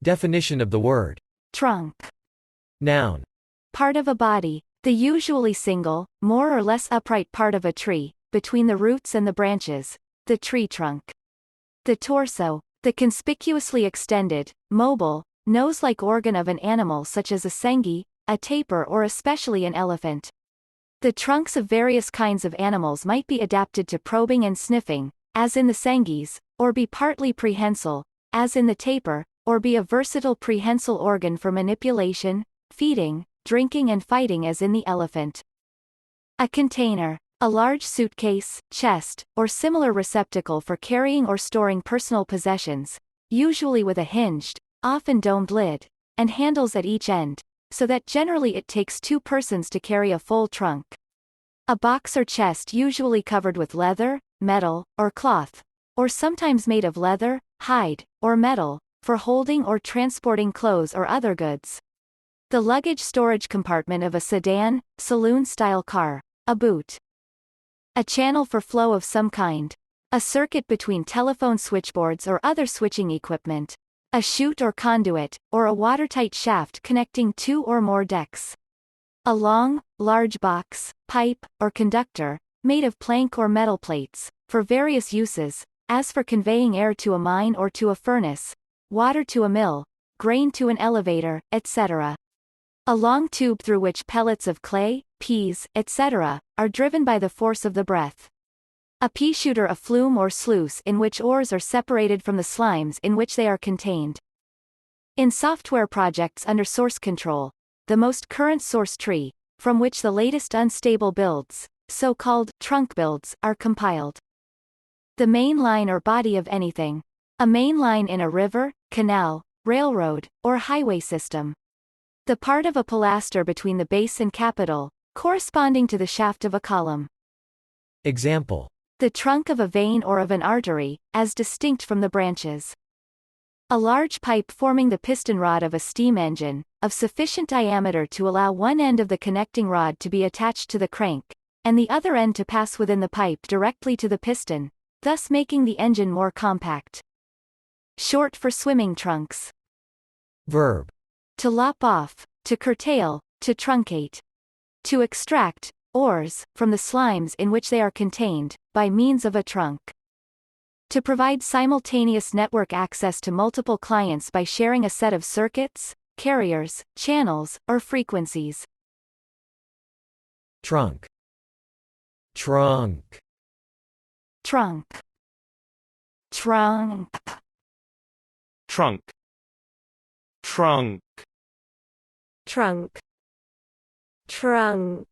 Definition of the word. Trunk. Noun. Part of a body, the usually single, more or less upright part of a tree, between the roots and the branches, the tree trunk. The torso, the conspicuously extended, mobile, nose-like organ of an animal such as a sengi, a tapir or especially an elephant. The trunks of various kinds of animals might be adapted to probing and sniffing, as in the sengis, or be partly prehensile, as in the tapir, or be a versatile prehensile organ for manipulation, feeding, drinking and fighting as in the elephant. A container. A large suitcase, chest, or similar receptacle for carrying or storing personal possessions, usually with a hinged, often domed lid, and handles at each end, so that generally it takes 2 persons to carry a full trunk. A box or chest usually covered with leather, metal, or cloth, or sometimes made of leather, hide, or metal, for holding or transporting clothes or other goods. The luggage storage compartment of a sedan, saloon-style car. A boot. A channel for flow of some kind. A circuit between telephone switchboards or other switching equipment. A chute or conduit, or a watertight shaft connecting 2 or more decks. A long, large box, pipe, or conductor, made of plank or metal plates, for various uses, as for conveying air to a mine or to a furnace, water to a mill, grain to an elevator, etc. A long tube through which pellets of clay, peas, etc., are driven by the force of the breath. A pea shooter, a flume or sluice in which ores are separated from the slimes in which they are contained. In software projects under source control, the most current source tree, from which the latest unstable builds, so-called trunk builds, are compiled. The main line or body of anything. A main line in a river, canal, railroad, or highway system. The part of a pilaster between the base and capital, corresponding to the shaft of a column. Example. The trunk of a vein or of an artery, as distinct from the branches. A large pipe forming the piston rod of a steam engine, of sufficient diameter to allow one end of the connecting rod to be attached to the crank, and the other end to pass within the pipe directly to the piston, thus making the engine more compact. Short for swimming trunks. Verb. To lop off, to curtail, to truncate. To extract, ores, from the slimes in which they are contained, by means of a trunk. To provide simultaneous network access to multiple clients by sharing a set of circuits, carriers, channels, or frequencies. Trunk. Trunk. Trunk. Trunk. Trunk. Trunk. Trunk. Trunk.